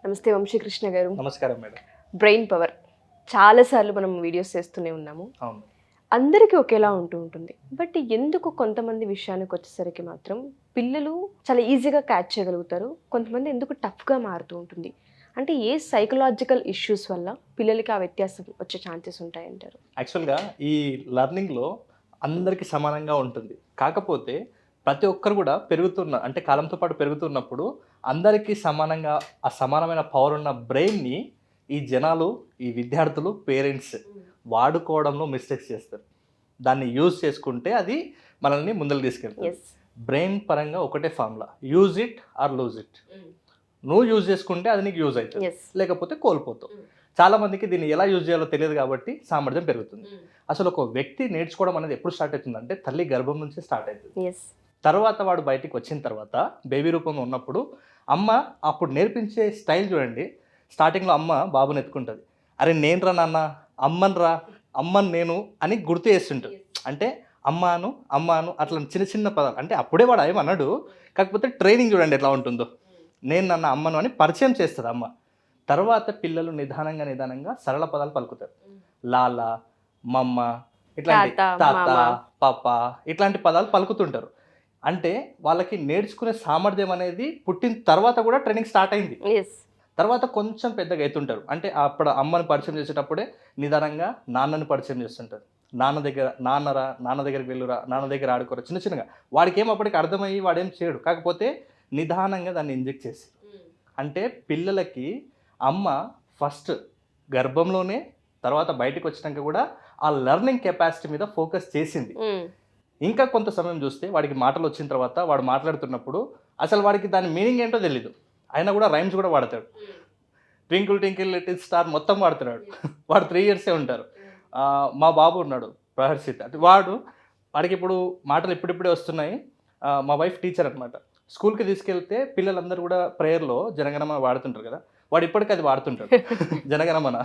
నమస్తే వంశీకృష్ణ గారు. నమస్కారం మేడం. బ్రెయిన్ పవర్ చాలాసార్లు మనం వీడియోస్ చేస్తూనే ఉన్నాము. అవును. అందరికీ ఒకేలా ఉంటుంది. బట్ ఎందుకు కొంతమంది విషయానికి వచ్చేసరికి మాత్రం పిల్లలు చాలా ఈజీగా క్యాచ్ చేయగలుగుతారు, కొంతమంది ఎందుకు టఫ్గా మారుతూ ఉంటుంది? అంటే ఏ సైకలాజికల్ ఇష్యూస్ వల్ల పిల్లలకి ఆ వ్యత్యాసం వచ్చే ఛాన్సెస్ ఉంటాయంటారు? యాక్చువల్గా ఈ లెర్నింగ్లో అందరికీ సమానంగా ఉంటుంది. కాకపోతే ప్రతి ఒక్కరు కూడా అంటే కాలంతో పాటు పెరుగుతున్నప్పుడు అందరికీ సమానంగా ఆ సమానమైన పవర్ ఉన్న బ్రెయిన్ని ఈ జనాలు, ఈ విద్యార్థులు, పేరెంట్స్ వాడుకోవడంలో మిస్టేక్స్ చేస్తారు. దాన్ని యూజ్ చేసుకుంటే అది మనల్ని ముందరికి తీసుకెళ్తుంది. బ్రెయిన్ పరంగా ఒకటే formula, use it or lose it. నువ్వు యూజ్ చేసుకుంటే అది నీకు యూజ్ అవుతుంది, లేకపోతే కోల్పోతావు. చాలా మందికి దీన్ని ఎలా యూజ్ చేయాలో తెలియదు కాబట్టి సామర్థ్యం పెరుగుతుంది. అసలు ఒక వ్యక్తి నేర్చుకోవడం అనేది ఎప్పుడు స్టార్ట్ అవుతుందంటే తల్లి గర్భం నుంచి స్టార్ట్ అవుతుంది. తర్వాత వాడు బయటికి వచ్చిన తర్వాత బేబీ రూపంలో ఉన్నప్పుడు అమ్మ అప్పుడు నేర్పించే స్టైల్ చూడండి. స్టార్టింగ్లో అమ్మ బాబుని ఎత్తుకుంటుంది, అరే నేను రా నాన్న, అమ్మని నేను అని గుర్తు చేస్తుంటుంది. అంటే అమ్మాను అట్లా చిన్న చిన్న పదాలు, అంటే అప్పుడే వాడు ఏమన్నాడు, కాకపోతే ట్రైనింగ్ చూడండి ఎట్లా ఉంటుందో. నేను నన్ను అమ్మను అని పరిచయం చేస్తుంది అమ్మ. తర్వాత పిల్లలు నిదానంగా సరళ పదాలు పలుకుతారు. లాలా, మమ్మ, ఇట్లాంటి తాత, పాప, ఇట్లాంటి పదాలు పలుకుతుంటారు. అంటే వాళ్ళకి నేర్చుకునే సామర్థ్యం అనేది పుట్టిన తర్వాత కూడా ట్రైనింగ్ స్టార్ట్ అయింది. తర్వాత కొంచెం పెద్దగా అవుతుంటారు. అంటే అప్పుడు అమ్మని పరిచయం చేసేటప్పుడే నిదానంగా నాన్నని పరిచయం చేస్తుంటారు. నాన్న దగ్గరికి వెళ్ళురా, నాన్న దగ్గర ఆడుకోరా, చిన్న చిన్నగా. వాడికి ఏం అప్పటికి అర్థమయ్యి వాడేం చేయడు, కాకపోతే నిదానంగా దాన్ని ఇంజెక్ట్ చేసి. అంటే పిల్లలకి అమ్మ ఫస్ట్ గర్భంలోనే, తర్వాత బయటకు వచ్చినాక కూడా ఆ లెర్నింగ్ కెపాసిటీ మీద ఫోకస్ చేసింది. ఇంకా కొంత సమయం చూస్తే వాడికి మాటలు వచ్చిన తర్వాత వాడు మాట్లాడుతున్నప్పుడు అసలు వాడికి దాని మీనింగ్ ఏంటో తెలీదు, అయినా కూడా రైమ్స్ కూడా వాడతాడు. ట్వింకిల్ ట్వింకిల్ లిటిల్ స్టార్ మొత్తం వాడుతున్నాడు. వాడు 3 years ఉంటారు. మా బాబు ఉన్నాడు ప్రహర్షిత్, అంటే వాడికి ఇప్పుడు మాటలు ఇప్పుడిప్పుడే వస్తున్నాయి. మా వైఫ్ టీచర్ అనమాట. స్కూల్కి తీసుకెళ్తే పిల్లలందరూ కూడా ప్రేయర్లో జనగణమన వాడుతుంటారు కదా, వాడు ఇప్పటికీ అది వాడుతుంటాడు. జనగణమన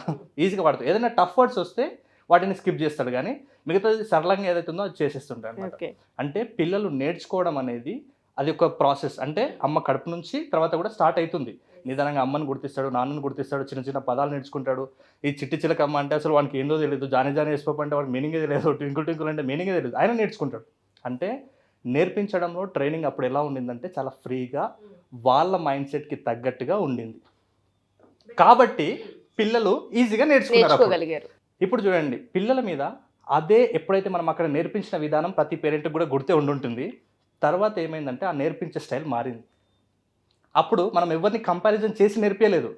ఈజీగా వాడుతాడు. ఏదైనా టఫ్ వర్డ్స్ వస్తే వాటిని స్కిప్ చేస్తాడు, కానీ మిగతాది సరళంగా ఏదైతే ఉందో అది చేసేస్తుంటాడు అనమాట. అంటే పిల్లలు నేర్చుకోవడం అనేది అది ఒక ప్రాసెస్. అంటే అమ్మ కడుపు నుంచి తర్వాత కూడా స్టార్ట్ అవుతుంది. నిదానంగా అమ్మని గుర్తిస్తాడు, నాన్నని గుర్తిస్తాడు, చిన్న చిన్న పదాలు నేర్చుకుంటాడు. ఈ చిట్టి చిలకమ్మ అంటే అసలు వానికి ఏందో తెలియదు, జానీ వేసుకోప అంటే వాడికి మీనింగే తెలియదు, ట్వింకుల్ ట్వింకుల్ అంటే మీనింగే తెలియదు, ఆయన నేర్చుకుంటాడు. అంటే నేర్పించడంలో ట్రైనింగ్ అప్పుడు ఎలా ఉండిందంటే చాలా ఫ్రీగా వాళ్ళ మైండ్ సెట్కి తగ్గట్టుగా ఉండింది. కాబట్టి పిల్లలు ఈజీగా నేర్చుకోగలిగారు. ఇప్పుడు చూడండి పిల్లల మీద అదే ఎప్పుడైతే మనం అక్కడ నేర్పించిన విధానం ప్రతి పేరెంట్కి కూడా గుర్తే ఉండుంటుంది. తర్వాత ఏమైందంటే ఆ నేర్పించే స్టైల్ మారింది. అప్పుడు మనం ఎవరిని కంపారిజన్ చేసి నేర్పించలేదు.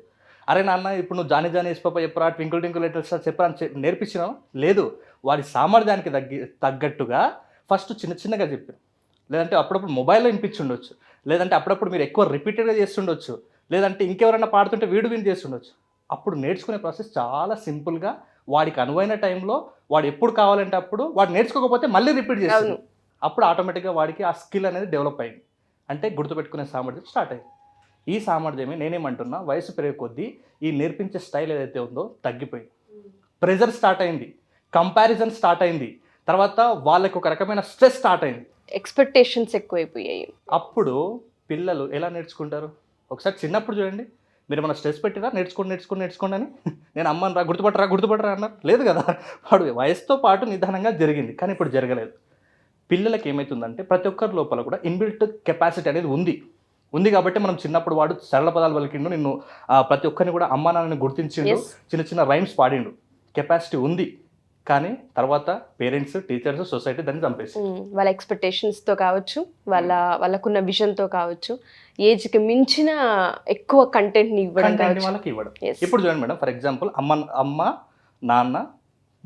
అరే నాన్న ఇప్పుడు నువ్వు జానీ వేసిపోయి చెప్పరా, ట్వింకుల్ ట్వింకుల్ లిటిల్ స్టార్ చెప్పరా అని నేర్పించినావు లేదు. వాడి సామర్థ్యానికి తగ్గట్టుగా ఫస్ట్ చిన్న చిన్నగా చెప్పారు. లేదంటే అప్పుడప్పుడు మొబైల్లో వినిపించి ఉండొచ్చు, లేదంటే అప్పుడప్పుడు మీరు ఎక్కువ రిపీటెడ్గా చేస్తుండొచ్చు, లేదంటే ఇంకెవరైనా పాడుతుంటే విని చేస్తుండొచ్చు. అప్పుడు నేర్చుకునే ప్రాసెస్ చాలా సింపుల్గా వాడికి అనువైన టైంలో వాడు ఎప్పుడు కావాలంటే అప్పుడు, వాడు నేర్చుకోకపోతే మళ్ళీ రిపీట్ చేస్తాడు. అప్పుడు ఆటోమేటిక్గా వాడికి ఆ స్కిల్ అనేది డెవలప్ అయింది. అంటే గుర్తుపెట్టుకునే సామర్థ్యం స్టార్ట్ అయింది. ఈ సామర్థ్యమే నేనేమంటున్నా, వయసు పెరిగే కొద్దీ ఈ నేర్పించే స్టైల్ ఏదైతే ఉందో తగ్గిపోయింది. ప్రెజర్ స్టార్ట్ అయింది, కంపారిజన్ స్టార్ట్ అయింది, తర్వాత వాళ్ళకి ఒక రకమైన స్ట్రెస్ స్టార్ట్ అయింది, ఎక్స్పెక్టేషన్స్ ఎక్కువైపోయాయి. అప్పుడు పిల్లలు ఎలా నేర్చుకుంటారు? ఒకసారి చిన్నప్పుడు చూడండి, మీరు మన స్ట్రెస్ పెట్టిరా నేర్చుకోండి అని, నేను అమ్మని గుర్తుపట్టరా అన్నారు, లేదు కదా. వాడు వయసుతో పాటు నిదానంగా జరిగింది, కానీ ఇప్పుడు జరగలేదు. పిల్లలకి ఏమవుతుందంటే ప్రతి ఒక్కరి లోపల కూడా ఇన్బిల్ట్ కెపాసిటీ అనేది ఉంది కాబట్టి మనం చిన్నప్పుడు వాడు సరళ పదాలు పలికిండు, నిన్ను ప్రతి ఒక్కరిని కూడా అమ్మా నాన్నని గుర్తించిండు, చిన్న చిన్న రైమ్స్ పాడిండు, కెపాసిటీ ఉంది. కానీ తర్వాత పేరెంట్స్, టీచర్స్, సొసైటీ దాన్ని చంపేసి వాళ్ళ ఎక్స్పెక్టేషన్స్తో కావచ్చు, వాళ్ళకున్న విజన్తో కావచ్చు, ఏజ్కి మించిన ఎక్కువ కంటెంట్ని వాళ్ళకి ఇవ్వడం. ఇప్పుడు చూడండి మేడం, ఫర్ ఎగ్జాంపుల్ అమ్మ నాన్న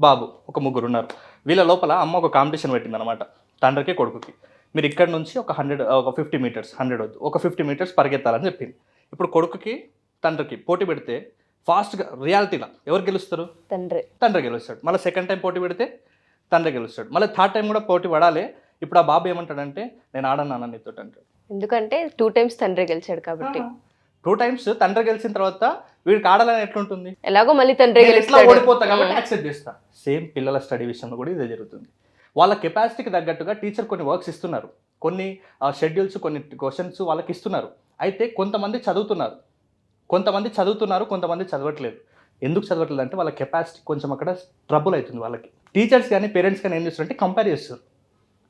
బాబు ఒక 3 ఉన్నారు. వీళ్ళ లోపల అమ్మ ఒక కాంపిటీషన్ పెట్టింది అనమాట, తండ్రికి కొడుకుకి. మీరు ఇక్కడ నుంచి ఒక 50 meters, 100 వద్దు, ఒక 50 meters పరిగెత్తాలని చెప్పింది. ఇప్పుడు కొడుకుకి తండ్రికి పోటీ పెడితే ఫాస్ట్గా రియాలిటీలో ఎవరు గెలుస్తారు? తండ్రి గెలుస్తాడు. మళ్ళీ సెకండ్ టైం పోటీ పెడితే తండ్రి గెలుస్తాడు. మళ్ళీ థర్డ్ టైం కూడా పోటీ పడాలి. ఇప్పుడు ఆ బాబు ఏమంటాడంటే నేను ఆడన్నాను నీతో అంటాడు. ఎందుకంటే 2 times తండ్రి గెలిచాడు కాబట్టి. 2 times తండ్రి గెలిచిన తర్వాత వీడికి ఆడాలని ఎట్లుంటుంది? ఎలాగో మళ్ళీ తండ్రి ఎట్లా ఓడిపోతా కాబట్టి యాక్సెప్ట్ చేస్తా. సేమ్ పిల్లల స్టడీ విషయంలో కూడా ఇదే జరుగుతుంది. వాళ్ళ కెపాసిటీకి తగ్గట్టుగా టీచర్ కొన్ని వర్క్స్ ఇస్తున్నారు, కొన్ని షెడ్యూల్స్, కొన్ని క్వశ్చన్స్ వాళ్ళకి ఇస్తున్నారు. అయితే కొంతమంది చదువుతున్నారు, కొంతమంది చదువుతున్నారు, కొంతమంది చదవట్లేదు. ఎందుకు చదవట్లేదు అంటే వాళ్ళ కెపాసిటీ కొంచెం అక్కడ ట్రబుల్ అవుతుంది వాళ్ళకి. టీచర్స్ కానీ పేరెంట్స్ కానీ ఏం చేస్తారంటే కంపేర్ చేస్తారు.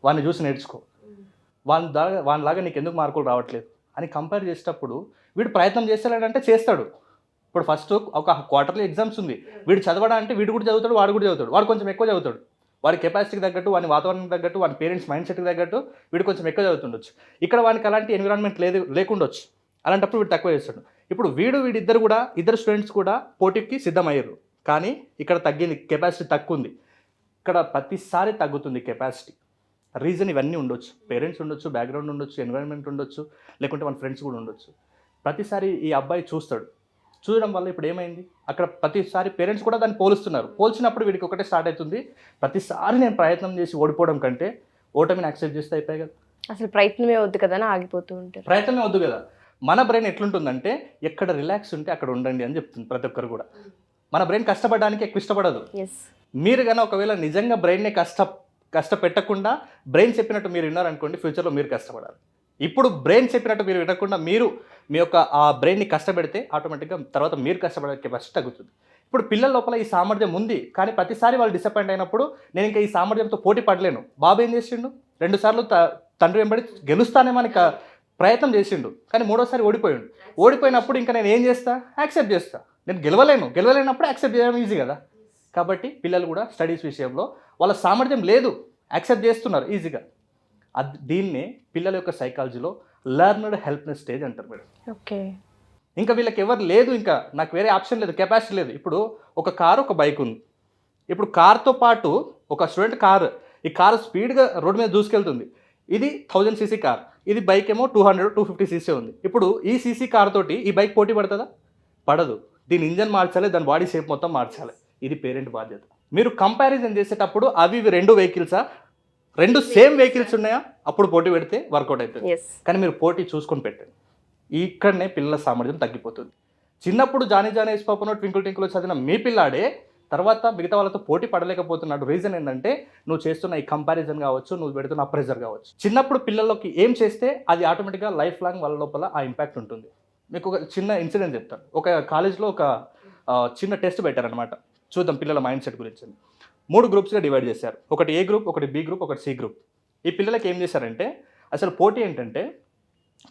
వాడిని చూసి నేర్చుకో, వానిలాగా నీకు ఎందుకు మార్కులు రావట్లేదు అని కంపేర్ చేసేటప్పుడు వీడు ప్రయత్నం చేస్తాడంటే చేస్తాడు. ఇప్పుడు ఫస్ట్ ఒక క్వార్టర్లీ ఎగ్జామ్స్ ఉంది, వీడు చదవడా అంటే వీడు కూడా చదువుతాడు, వాడు కూడా చదువుతాడు, వాడు కొంచెం ఎక్కువ చదువుతాడు. వాడి కెపాసిటీకి తగ్గట్టు, వాని వాతావరణం తగ్గట్టు, వాని పేరెంట్స్ మైండ్ సెట్కి తగ్గట్టు వీడు కొంచెం ఎక్కువ చదువుతుండొచ్చు. ఇక్కడ వానికి అలాంటి ఎన్విరాన్మెంట్ లేకుండొచ్చు. అలాంటప్పుడు వీడు తక్కువ చేస్తాడు. ఇప్పుడు వీడిద్దరు కూడా, ఇద్దరు స్టూడెంట్స్ కూడా పోటీకి సిద్ధమయ్యారు. కానీ ఇక్కడ తగ్గింది, కెపాసిటీ తక్కువ ఉంది. ఇక్కడ ప్రతిసారి తగ్గుతుంది కెపాసిటీ. రీజన్ ఇవన్నీ ఉండొచ్చు, పేరెంట్స్ ఉండొచ్చు, బ్యాక్గ్రౌండ్ ఉండొచ్చు, ఎన్విరాన్మెంట్ ఉండొచ్చు, లేకుంటే మన ఫ్రెండ్స్ కూడా ఉండొచ్చు. ప్రతిసారి ఈ అబ్బాయి చూడడం వల్ల ఇప్పుడు ఏమైంది, అక్కడ ప్రతిసారి పేరెంట్స్ కూడా దాన్ని పోల్చినప్పుడు వీడికి ఒకటే స్టార్ట్ అవుతుంది, ప్రతిసారి నేను ప్రయత్నం చేసి ఓడిపోవడం కంటే ఓటమిని యాక్సెప్ట్ చేస్తే అయిపోయాయి కదా, అసలు ప్రయత్నమే వద్దు కదా అని ఆగిపోతూ ఉంటారు. ప్రయత్నమే వద్దు కదా. మన బ్రెయిన్ ఎట్లుంటుందంటే ఎక్కడ రిలాక్స్ ఉంటే అక్కడ ఉండండి అని చెప్తుంది ప్రతి ఒక్కరు కూడా. మన బ్రెయిన్ కష్టపడడానికి ఎక్కువ ఇష్టపడదు. మీరు కానీ ఒకవేళ నిజంగా బ్రెయిన్నే కష్టపెట్టకుండా బ్రెయిన్ చెప్పినట్టు మీరు విన్నారనుకోండి, ఫ్యూచర్లో మీరు కష్టపడాలి. ఇప్పుడు బ్రెయిన్ చెప్పినట్టు మీరు వినకుండా మీరు మీ యొక్క ఆ బ్రెయిన్ని కష్టపెడితే ఆటోమేటిక్గా తర్వాత మీరు కష్టపడే కెపాసిటీ తగ్గుతుంది. ఇప్పుడు పిల్లల లోపల ఈ సామర్థ్యం ఉంది, కానీ ప్రతిసారి వాళ్ళు డిసప్పాయింట్ అయినప్పుడు నేను ఇంకా ఈ సామర్థ్యంతో పోటీ పడలేను. బాబు ఏం చేసిండు, 2 సార్లు తండ్రి వెంబడి గెలుస్తానేమని ప్రయత్నం చేసిండు, కానీ 3వ సారి ఓడిపోయినప్పుడు ఇంకా నేను ఏం చేస్తా, యాక్సెప్ట్ చేస్తా. నేను గెలవలేనప్పుడు యాక్సెప్ట్ చేయడం ఈజీ కదా. కాబట్టి పిల్లలు కూడా స్టడీస్ విషయంలో వాళ్ళ సామర్థ్యం లేదు, యాక్సెప్ట్ చేస్తున్నారు ఈజీగా. దీన్నే పిల్లల యొక్క సైకాలజీలో లెర్న్డ్ హెల్ప్నెస్ స్టేజ్ అంటారు మేడం. ఓకే. ఇంకా వీళ్ళకి ఎవరు లేదు, ఇంకా నాకు వేరే ఆప్షన్ లేదు, కెపాసిటీ లేదు. ఇప్పుడు ఒక కారు, ఒక బైక్ ఉంది. ఇప్పుడు కార్తో పాటు ఒక స్టూడెంట్ ఈ కారు స్పీడ్గా రోడ్డు మీద దూసుకెళ్తుంది. ఇది 1000 cc కార్, ఇది బైక్ ఏమో 250 cc ఉంది. ఇప్పుడు ఈ సీసీ కార్ తోటి ఈ బైక్ పోటీ పడుతుందా? పడదు. దీని ఇంజన్ మార్చాలి, దాని బాడీ షేప్ మొత్తం మార్చాలి. ఇది పేరెంట్ బాధ్యత. మీరు కంపారిజన్ చేసేటప్పుడు అవి 2 వెహికల్సా, 2 సేమ్ వెహికల్స్ ఉన్నాయా, అప్పుడు పోటీ పెడితే వర్కౌట్ అవుతుంది. కానీ మీరు పోటీ చూసుకొని పెట్టండి. ఇక్కడనే పిల్లల సామర్థ్యం తగ్గిపోతుంది. చిన్నప్పుడు జానీ వేసి పాపనో ట్వింకుల్ టింకులో చదివిన మీ పిల్లాడే తర్వాత మిగతా వాళ్ళతో పోటీ పడలేకపోతున్నాడు. రీజన్ ఏంటంటే నువ్వు చేస్తున్న ఈ కంపారిజన్ కావచ్చు, నువ్వు పెడుతున్న ప్రెజర్ కావచ్చు. చిన్నప్పుడు పిల్లలకి ఏం చేస్తే అది ఆటోమేటిక్గా లైఫ్ లాంగ్ వాళ్ళ లోపల ఆ ఇంపాక్ట్ ఉంటుంది. మీకు ఒక చిన్న ఇన్సిడెంట్ చెప్తాను. ఒక కాలేజ్లో ఒక చిన్న టెస్ట్ పెట్టారనమాట, చూద్దాం పిల్లల మైండ్ సెట్ గురించి. 3 గ్రూప్స్గా డివైడ్ చేశారు. ఒకటి ఏ గ్రూప్, ఒకటి బి గ్రూప్, ఒకటి సి గ్రూప్. ఈ పిల్లలకి ఏం చేశారంటే అసలు పోటీ ఏంటంటే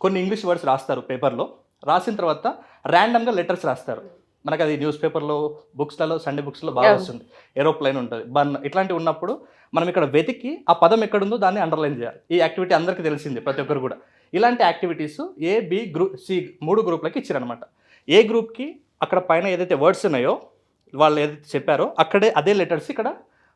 కొన్ని ఇంగ్లీష్ వర్డ్స్ రాస్తారు పేపర్లో, రాసిన తర్వాత ర్యాండమ్గా లెటర్స్ రాస్తారు. మనకు అది న్యూస్ పేపర్లో, బుక్స్లలో, సండే బుక్స్లో బాగా వస్తుంది. ఏరోప్లైన్ ఉంటుంది, బన్, ఇట్లాంటివి ఉన్నప్పుడు మనం ఇక్కడ వెతికి ఆ పదం ఎక్కడుందో దాన్ని అండర్లైన్ చేయాలి. ఈ యాక్టివిటీ అందరికీ తెలిసింది, ప్రతి ఒక్కరు కూడా. ఇలాంటి యాక్టివిటీస్ ఏ, బి, సి 3 గ్రూప్లకి ఇచ్చారనమాట. ఏ గ్రూప్కి అక్కడ పైన ఏదైతే వర్డ్స్ ఉన్నాయో వాళ్ళు ఏదైతే చెప్పారో అక్కడే అదే లెటర్స్ ఇక్కడ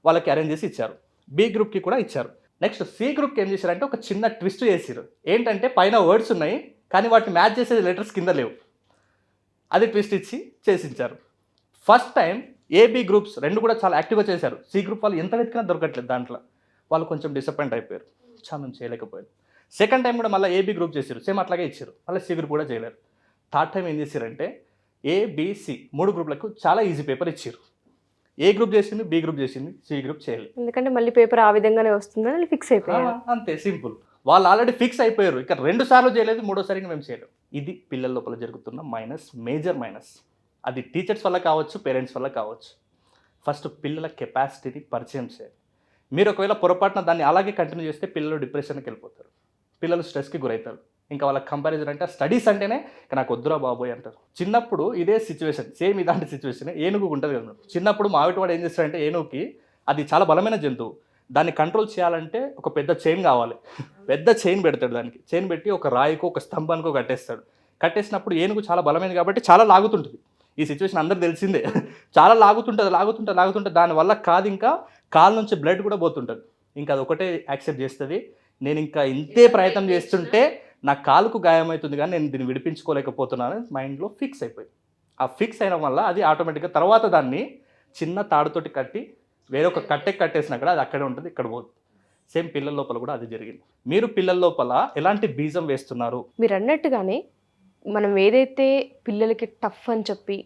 వాళ్ళకి అరేంజ్ చేసి ఇచ్చారు. బి గ్రూప్కి కూడా ఇచ్చారు. నెక్స్ట్ సి గ్రూప్కి ఏం చేశారంటే ఒక చిన్న ట్విస్ట్ చేసారు. ఏంటంటే పైన వర్డ్స్ ఉన్నాయి, కానీ వాటిని మ్యాచ్ చేసే లెటర్స్ కింద లేవు. అది ట్విస్ట్ ఇచ్చి చేసించారు. ఫస్ట్ టైం ఏబి గ్రూప్స్ 2 కూడా చాలా యాక్టివ్గా చేశారు. సి గ్రూప్ వాళ్ళు ఎంత వెతికినా దొరకట్లేదు. దాంట్లో వాళ్ళు కొంచెం డిసప్పాయింట్ అయిపోయారు, చాలా మేము చేయలేకపోయారు. సెకండ్ టైం కూడా మళ్ళీ ఏబి గ్రూప్ చేశారు, సేమ్ అట్లాగే ఇచ్చారు, మళ్ళీ సి గ్రూప్ కూడా చేయలేరు. థర్డ్ టైం ఏం చేశారంటే ఏబిసి 3 గ్రూప్లకు చాలా ఈజీ పేపర్ ఇచ్చారు. ఏ గ్రూప్ చేసింది, బి గ్రూప్ చేసింది, సి గ్రూప్ చేయలేదు. ఎందుకంటే మళ్ళీ పేపర్ ఆ విధంగానే వస్తుందని ఫిక్స్ అయిపోయారు. అంతే, సింపుల్. వాళ్ళు ఆల్రెడీ ఫిక్స్ అయిపోయారు. ఇక 2 సార్లు చేయలేదు, 3వసారికి మేము చేయలేము. ఇది పిల్లల లోపల జరుగుతున్న మేజర్ మైనస్. అది టీచర్స్ వల్ల కావచ్చు, పేరెంట్స్ వల్ల కావచ్చు. ఫస్ట్ పిల్లల కెపాసిటీని పరిచయం చేయాలి. మీరు ఒకవేళ పొరపాటున దాన్ని అలాగే కంటిన్యూ చేస్తే పిల్లలు డిప్రెషన్కి వెళ్ళిపోతారు, పిల్లలు స్ట్రెస్కి గురవుతారు. ఇంకా వాళ్ళ కంపారిజన్ అంటే స్టడీస్ అంటేనే నాకు వద్దురా బాబోయ్ అంటారు. చిన్నప్పుడు ఇదే సిచ్యువేషన్, సేమ్ ఇలాంటి సిచ్యువేషన్ ఏనుగు ఉంటుంది కదా. చిన్నప్పుడు మావిటివాడు ఏం చేస్తాడంటే ఏనుగుకి అది చాలా బలమైన జంతువు, దాన్ని కంట్రోల్ చేయాలంటే ఒక పెద్ద చైన్ కావాలి. పెద్ద చైన్ పెడతాడు, దానికి చైన్ పెట్టి ఒక రాయికో ఒక స్తంభానికో కట్టేస్తాడు. కట్టేసినప్పుడు ఏనుగు చాలా బలమైనది కాబట్టి చాలా లాగుతుంటుంది. ఈ సిచ్యువేషన్ అందరికి తెలిసిందే. చాలా లాగుతుంటుంది. దానివల్ల కాదు ఇంకా కాలు నుంచి బ్లడ్ కూడా పోతుంటుంది. ఇంకా అది ఒకటే యాక్సెప్ట్ చేస్తుంది, నేను ఇంకా ఇంతే ప్రయత్నం చేస్తుంటే నా కాలుకు గాయమవుతుంది కానీ నేను దీన్ని విడిపించుకోలేకపోతున్నాను మైండ్లో ఫిక్స్ అయిపోయింది. ఆ ఫిక్స్ అయిన వల్ల అది ఆటోమేటిక్గా తర్వాత దాన్ని చిన్న తాడుతోటి కట్టి వేరొక కట్టేసినా కూడా అది అక్కడే ఉంటుంది, ఇక్కడ పోదు. సేమ్ పిల్లల లోపల కూడా అది జరిగింది. మీరు పిల్లల లోపల ఎలాంటి బీజం వేస్తున్నారు? మీరు అన్నట్టుగానే మనం ఏదైతే పిల్లలకి టఫ్ అని చెప్పి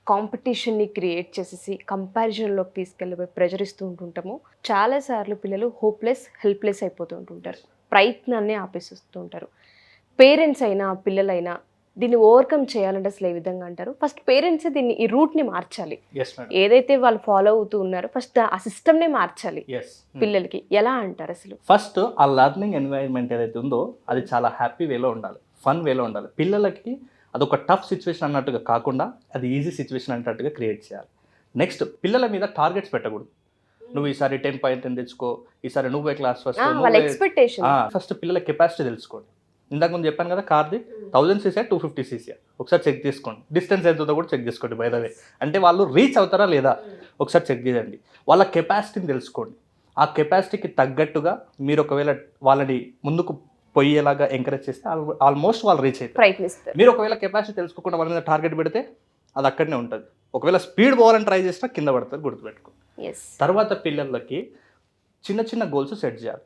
కాంపిటీషన్ని క్రియేట్ చేసేసి కంపారిజన్లోకి తీసుకెళ్ళిపోయి ప్రెజర్ ఇస్తూ ఉంటుంటామో చాలాసార్లు పిల్లలు హోప్లెస్, హెల్ప్లెస్ అయిపోతూ ఉంటుంటారు, ప్రయత్నాన్ని ఆపేసిస్తూ ఉంటారు. పేరెంట్స్ అయినా పిల్లలైనా దీన్ని ఓవర్కమ్ చేయాలంటే అసలు ఏ విధంగా అంటారు? ఫస్ట్ పేరెంట్స్ దీన్ని ఈ రూట్ని మార్చాలి. Yes madam. ఏదైతే వాళ్ళు ఫాలో అవుతూ ఉన్నారో ఫస్ట్ ఆ సిస్టమ్నే మార్చాలి ఎస్. పిల్లలకి. ఎలా అంటారు అసలు? ఫస్ట్ ఆ లర్నింగ్ ఎన్వైరన్మెంట్ ఏదైతే ఉందో అది చాలా హ్యాపీ వేలో ఉండాలి, ఫన్ వేలో ఉండాలి. పిల్లలకి అదొక టఫ్ సిచ్యువేషన్ అన్నట్టుగా కాకుండా అది ఈజీ సిచ్యువేషన్ అన్నట్టుగా క్రియేట్ చేయాలి. నెక్స్ట్, పిల్లల మీద టార్గెట్స్ పెట్టకూడదు. నువ్వు ఈసారి 10/10 తెచ్చుకో, ఈసారి నువ్వే క్లాస్ ఫస్ట్. వాళ్ళ ఎక్స్పెక్టేషన్. ఫస్ట్ పిల్లల కెపాసిటీ తెలుసుకోండి. ఇందాక ముందు చెప్పాను కదా, కార్ది 1000 cc 250 cc ఒకసారి చెక్ చేసుకోండి. డిస్టెన్స్ ఎంత ఉందో కూడా చెక్ చేసుకోండి. బై ద వే, అంటే వాళ్ళు రీచ్ అవుతారా లేదా ఒకసారి చెక్ చేయండి. వాళ్ళ కెపాసిటీని తెలుసుకోండి. ఆ కెపాసిటీకి తగ్గట్టుగా మీరు ఒకవేళ వాళ్ళని ముందుకు పోయేలాగా ఎంకరేజ్ చేస్తే ఆల్మోస్ట్ వాళ్ళు రీచ్ అవుతారు, ప్రయత్నిస్తారు. మీరు ఒకవేళ కెపాసిటీ తెలుసుకోకుండా వాళ్ళ మీద టార్గెట్ పెడితే అది అక్కడనే ఉంటుంది. ఒకవేళ స్పీడ్ పోవాలని ట్రై చేసినా కింద పడతారు, గుర్తుపెట్టుకో. తర్వాత పిల్లలకి చిన్న చిన్న గోల్స్ సెట్ చేయాలి.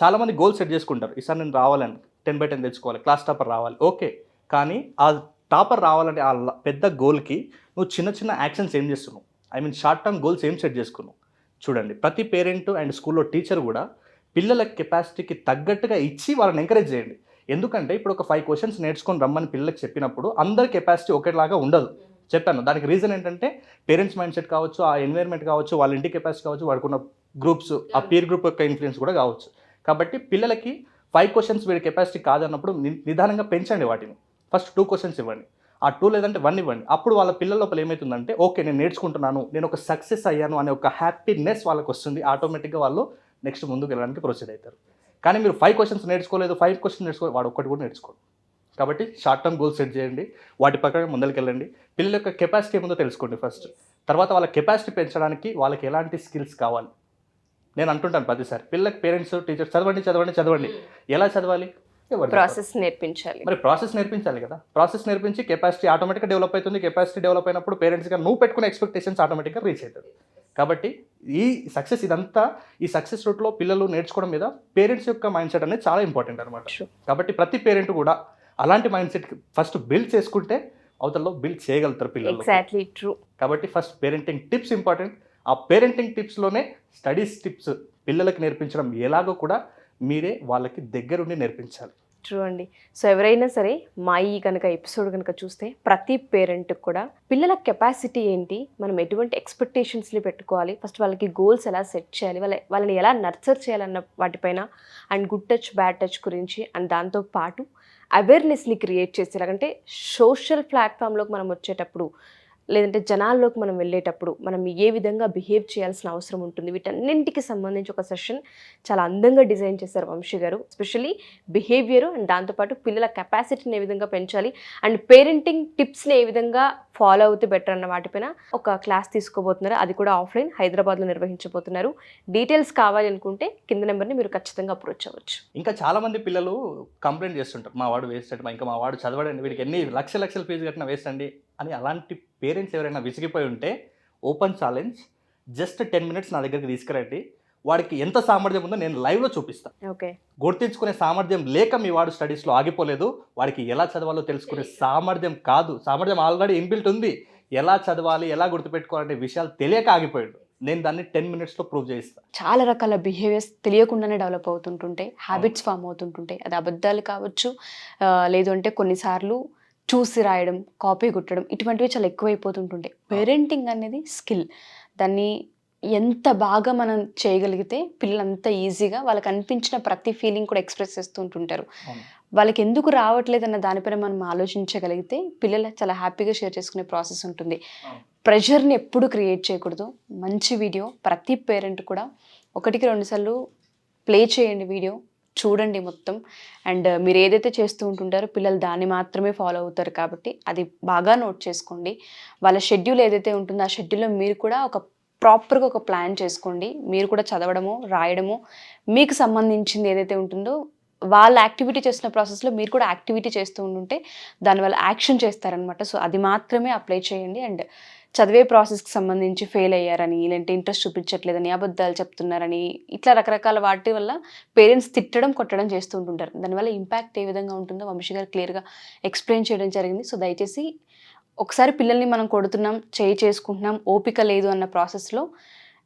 చాలామంది గోల్స్ సెట్ చేసుకుంటారు, ఈసారి నేను రావాలని 10/10 తెచ్చుకోవాలి, క్లాస్ టాపర్ రావాలి. ఓకే, కానీ ఆ టాపర్ రావాలంటే ఆ పెద్ద గోల్కి నువ్వు చిన్న చిన్న యాక్షన్స్ ఏం చేస్తున్నావు, I mean short term goals ఏం సెట్ చేసుకున్నావు. చూడండి, ప్రతి పేరెంట్ అండ్ స్కూల్లో టీచర్ కూడా పిల్లల కెపాసిటీకి తగ్గట్టుగా ఇచ్చి వాళ్ళని ఎంకరేజ్ చేయండి. ఎందుకంటే ఇప్పుడు ఒక 5 questions నేర్చుకొని రమ్మని పిల్లలకి చెప్పినప్పుడు అందరి కెపాసిటీ ఒకేలాగా ఉండదు. చెప్పాను, దానికి రీజన్ ఏంటంటే పేరెంట్స్ మైండ్ సెట్ కావచ్చు, ఆ ఎన్వైర్న్మెంట్ కావచ్చు, వాళ్ళ ఇంటి కెపాసిటీ కావచ్చు, వాడుకున్న గ్రూప్స్, ఆ పీర్ గ్రూప్ యొక్క ఇన్ఫ్లుయెన్స్ కూడా కావచ్చు. కాబట్టి పిల్లలకి 5 questions వీడి కెపాసిటీ కాదన్నప్పుడు నిదానంగా పెంచండి వాటిని. ఫస్ట్ 2 questions ఇవ్వండి, ఆ 2 లేదంటే 1 ఇవ్వండి. అప్పుడు వాళ్ళ పిల్లల లోపల ఏమవుతుందంటే, ఓకే నేను నేర్చుకుంటున్నాను, నేను ఒక సక్సెస్ అయ్యాను అనే ఒక హ్యాపీనెస్ వాళ్ళకి వస్తుంది. ఆటోమేటిక్గా వాళ్ళు నెక్స్ట్ ముందుకు వెళ్ళడానికి ప్రొసీడ్ అవుతారు. కానీ మీరు 5 questions నేర్చుకోలేదు, 5 questions నేర్చుకోలేదు, వాడు ఒక్కటి కూడా నేర్చుకోడు. కాబట్టి షార్ట్ టర్మ్ గోల్స్ సెట్ చేయండి, వాటి ప్రకారం ముందరికి వెళ్ళండి. పిల్లల యొక్క కెపాసిటీ ఏముందో తెలుసుకోండి ఫస్ట్. తర్వాత వాళ్ళ కెపాసిటీ పెంచడానికి వాళ్ళకి ఎలాంటి స్కిల్స్ కావాలి. నేను అంటుంటాను ప్రతిసారి, పిల్లలకి పేరెంట్స్ టీచర్స్ చదవండి. ఎలా చదవాలి? ప్రాసెస్ నేర్పించాలి. మరి ప్రాసెస్ నేర్పించాలి కదా. ప్రాసెస్ నేర్పించి కెపాసిటీ ఆటోమేటిక్గా డెవలప్ అవుతుంది. కెపాసిటీ డెవలప్ అయినప్పుడు పేరెంట్స్గా నువ్వు పెట్టుకునే ఎక్స్పెక్టేషన్స్ ఆటోమేటిక్గా రీచ్ అవుతుంది. కాబట్టి ఈ సక్సెస్ రూట్లో పిల్లలు నేర్చుకోవడం మీద పేరెంట్స్ యొక్క మైండ్ సెట్ అనేది చాలా ఇంపార్టెంట్ అనమాట. కాబట్టి ప్రతి పేరెంట్ కూడా అలాంటి మైండ్ సెట్ ఫస్ట్ బిల్డ్ చేసుకుంటే అవతలలో బిల్డ్ చేయగలుగుతారు పిల్లలు. Exactly true. కాబట్టి ఫస్ట్ పేరెంటింగ్ టిప్స్ ఇంపార్టెంట్. ఆ పేరెంటింగ్ టిప్స్లోనే స్టడీస్ టిప్స్ పిల్లలకి నేర్పించడం ఎలాగో కూడా మీరే వాళ్ళకి దగ్గరుండి నేర్పించాలి. ట్రూ అండి. సో ఎవరైనా సరే మా ఈ కనుక ఎపిసోడ్ కనుక చూస్తే ప్రతి పేరెంట్కి కూడా పిల్లల కెపాసిటీ ఏంటి, మనం ఎటువంటి ఎక్స్పెక్టేషన్స్ని పెట్టుకోవాలి, ఫస్ట్ వాళ్ళకి గోల్స్ ఎలా సెట్ చేయాలి, వాళ్ళని ఎలా నర్చర్ చేయాలన్న వాటిపైన, and good touch bad touch గురించి, అండ్ దాంతో పాటు అవేర్నెస్ని క్రియేట్ చేసేలాగంటే సోషల్ ప్లాట్ఫామ్లోకి మనం వచ్చేటప్పుడు లేదంటే జనాల్లోకి మనం వెళ్ళేటప్పుడు మనం ఏ విధంగా బిహేవ్ చేయాల్సిన అవసరం ఉంటుంది, వీటన్నింటికి సంబంధించి ఒక సెషన్ చాలా అందంగా డిజైన్ చేశారు వంశీ గారు. ఎస్పెషల్లీ బిహేవియర్ అండ్ దాంతోపాటు పిల్లల కెపాసిటీని ఏ విధంగా పెంచాలి అండ్ పేరెంటింగ్ టిప్స్ని ఏ విధంగా ఫాలో అవుతూ బెటర్ అన్న వాటిపైన ఒక క్లాస్ తీసుకోబోతున్నారు. అది కూడా ఆఫ్లైన్ హైదరాబాద్లో నిర్వహించబోతున్నారు. డీటెయిల్స్ కావాలి అనుకుంటే కింద నెంబర్ని మీరు ఖచ్చితంగా అప్రోచ్ అవ్వచ్చు. ఇంకా చాలామంది పిల్లలు కంప్లైంట్ చేస్తుంటారు, మా వాడు వేస్ట్ అండి, ఇంకా మా వాడు చదవడండి, వీడికి ఎన్ని లక్షల ఫీజు కట్టినా వేస్ట్ అండి అని. అలాంటి పేరెంట్స్ ఎవరైనా విసిగిపోయి ఉంటే ఓపెన్ ఛాలెంజ్, జస్ట్ 10 minutes నా దగ్గరికి తీసుకురండి, వాడికి ఎంత సామర్థ్యం ఉందో నేను లైవ్లో చూపిస్తాను. ఓకే, గుర్తించుకునే సామర్థ్యం లేక మీ వాడు స్టడీస్లో ఆగిపోలేదు, వాడికి ఎలా చదవాలో తెలుసుకునే సామర్థ్యం కాదు, సామర్థ్యం ఆల్రెడీ ఇన్బిల్ట్ ఉంది, ఎలా చదవాలి ఎలా గుర్తుపెట్టుకోవాలంటే విషయాలు తెలియక ఆగిపోయాడు. నేను దాన్ని 10 minutesలో ప్రూవ్ చేయిస్తాను. చాలా రకాల బిహేవియర్స్ తెలియకుండానే డెవలప్ అవుతుంటుంటాయి, హ్యాబిట్స్ ఫామ్ అవుతుంటుంటాయి. అది అబద్ధాలు కావచ్చు, లేదు అంటే కొన్నిసార్లు చూసి రాయడం, కాపీ కొట్టడం, ఇటువంటివి చాలా ఎక్కువైపోతుంటుంటాయి. పేరెంటింగ్ అనేది స్కిల్. దాన్ని ఎంత బాగా మనం చేయగలిగితే పిల్లలు అంత ఈజీగా వాళ్ళకి అనిపించిన ప్రతి ఫీలింగ్ కూడా ఎక్స్ప్రెస్ చేస్తూ ఉంటుంటారు. వాళ్ళకి ఎందుకు రావట్లేదు అన్న దానిపైన మనం ఆలోచించగలిగితే పిల్లలు చాలా హ్యాపీగా షేర్ చేసుకునే ప్రాసెస్ ఉంటుంది. ప్రెషర్ని ఎప్పుడు క్రియేట్ చేయకూడదు. మంచి వీడియో ప్రతి పేరెంట్ కూడా 1-2 సార్లు ప్లే చేయండి, వీడియో చూడండి మొత్తం. అండ్ మీరు ఏదైతే చేస్తూ ఉంటుంటారో పిల్లలు దాన్ని మాత్రమే ఫాలో అవుతారు కాబట్టి అది బాగా నోట్ చేసుకోండి. వాళ్ళ షెడ్యూల్ ఏదైతే ఉంటుందో ఆ షెడ్యూల్లో మీరు కూడా ఒక ప్రాపర్గా ఒక ప్లాన్ చేసుకోండి. మీరు కూడా చదవడము, రాయడము, మీకు సంబంధించింది ఏదైతే ఉంటుందో వాళ్ళ యాక్టివిటీ చేస్తున్న ప్రాసెస్లో మీరు కూడా యాక్టివిటీ చేస్తూ ఉంటుంటే దానివల్ల యాక్షన్ చేస్తారనమాట. సో అది మాత్రమే అప్లై చేయండి. అండ్ చదివే ప్రాసెస్కి సంబంధించి ఫెయిల్ అయ్యారని, లేదంటే ఇంట్రెస్ట్ చూపించట్లేదని, అబద్ధాలు చెప్తున్నారని, ఇట్లా రకరకాల వాటి వల్ల పేరెంట్స్ తిట్టడం, కొట్టడం చేస్తూ ఉంటుంటారు. దానివల్ల ఇంపాక్ట్ ఏ విధంగా ఉంటుందో వంశీ గారు క్లియర్గా ఎక్స్ప్లెయిన్ చేయడం జరిగింది. సో దయచేసి ఒకసారి పిల్లల్ని మనం కొడుతున్నాం, చేసుకుంటున్నాం, ఓపిక లేదు అన్న ప్రాసెస్లో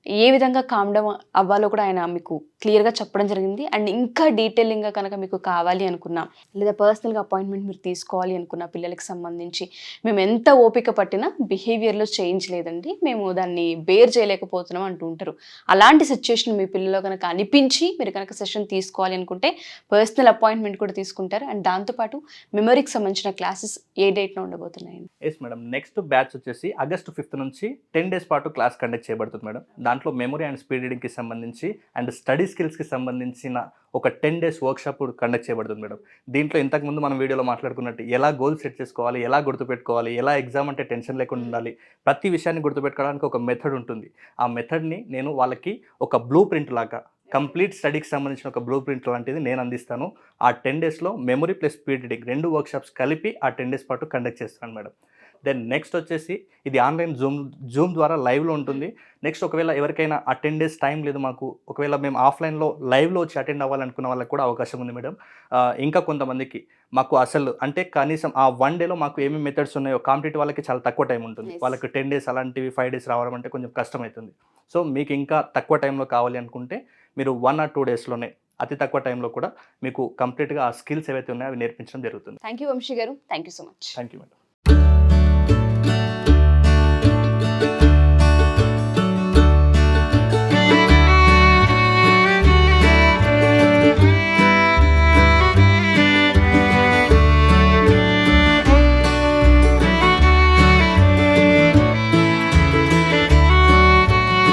ఏ విధంగా కామ్ డౌన్ అవ్వాలో కూడా ఆయన మీకు క్లియర్గా చెప్పడం జరిగింది. అండ్ ఇంకా డీటెయిలింగ్గా కనుక మీకు కావాలి అనుకున్నా, లేదా పర్సనల్గా అపాయింట్మెంట్ మీరు తీసుకోవాలి అనుకున్న పిల్లలకి సంబంధించి, మేము ఎంత ఓపిక పట్టినా బిహేవియర్లో చేంజ్ లేదండి, మేము దాన్ని బేర్ చేయలేకపోతున్నాం అంటూ ఉంటారు. అలాంటి సిచ్యుయేషన్ మీ పిల్లల్లో కనుక అనిపించి మీరు కనుక సెషన్ తీసుకోవాలి అనుకుంటే పర్సనల్ అపాయింట్మెంట్ కూడా తీసుకుంటారు. అండ్ దాంతోపాటు మెమరీకి సంబంధించిన క్లాసెస్ ఏ డేట్న ఉండబోతున్నాయండి? ఎస్ మేడం, నెక్స్ట్ బ్యాచ్ వచ్చేసి ఆగస్టు 5th నుంచి 10 days పాటు క్లాస్ కండక్ట్ చేయబడుతుంది మేడం. దాంట్లో మెమరీ అండ్ స్పీడ్ రీడింగ్కి సంబంధించి అండ్ స్టడీ స్కిల్స్కి సంబంధించిన ఒక 10 days వర్క్షాప్ కండక్ట్ చేయబడుతుంది మేడం. దీంట్లో ఇంతకుముందు మనం వీడియోలో మాట్లాడుకున్నట్టు ఎలా గోల్ సెట్ చేసుకోవాలి, ఎలా గుర్తుపెట్టుకోవాలి, ఎలా ఎగ్జామ్ అంటే టెన్షన్ లేకుండా ఉండాలి, ప్రతి విషయాన్ని గుర్తుపెట్టుకోవడానికి ఒక మెథడ్ ఉంటుంది. ఆ మెథడ్ని నేను వాళ్ళకి ఒక బ్లూ ప్రింట్ లాగా, కంప్లీట్ స్టడీకి సంబంధించిన ఒక బ్లూ ప్రింట్ లాంటిది నేను అందిస్తాను. ఆ 10 daysలో memory plus speed reading 2 workshops కలిపి ఆ 10 days పాటు కండక్ట్ చేస్తున్నాను మేడం. దెన్ నెక్స్ట్ వచ్చేసి ఇది ఆన్లైన్ జూమ్ ద్వారా లైవ్లో ఉంటుంది. నెక్స్ట్ ఒకవేళ ఎవరికైనా ఆ 10 days టైం లేదు మాకు, ఒకవేళ మేము ఆఫ్లైన్లో లైవ్లో వచ్చి అటెండ్ అవ్వాలనుకున్న వాళ్ళకి కూడా అవకాశం ఉంది మేడం. ఇంకా కొంతమందికి మాకు అసలు అంటే కనీసం ఆ 1 dayలో మాకు ఏమేమి మెథడ్స్ ఉన్నాయో కాంపిటేటివ్ వాళ్ళకి చాలా తక్కువ టైం ఉంటుంది. Yes. వాళ్ళకి 10 days అలాంటివి 5 days రావడం అంటే కొంచెం కష్టమవుతుంది. సో మీకు ఇంకా తక్కువ టైంలో కావాలి అనుకుంటే మీరు 1 or 2 daysలోనే అతి తక్కువ టైంలో కూడా మీకు కంప్లీట్గా ఆ స్కిల్స్ ఏవైతే ఉన్నాయో అవి నేర్పించడం జరుగుతుంది. థ్యాంక్ యూ వంశీ గారు, thank you so much. Thank you madam.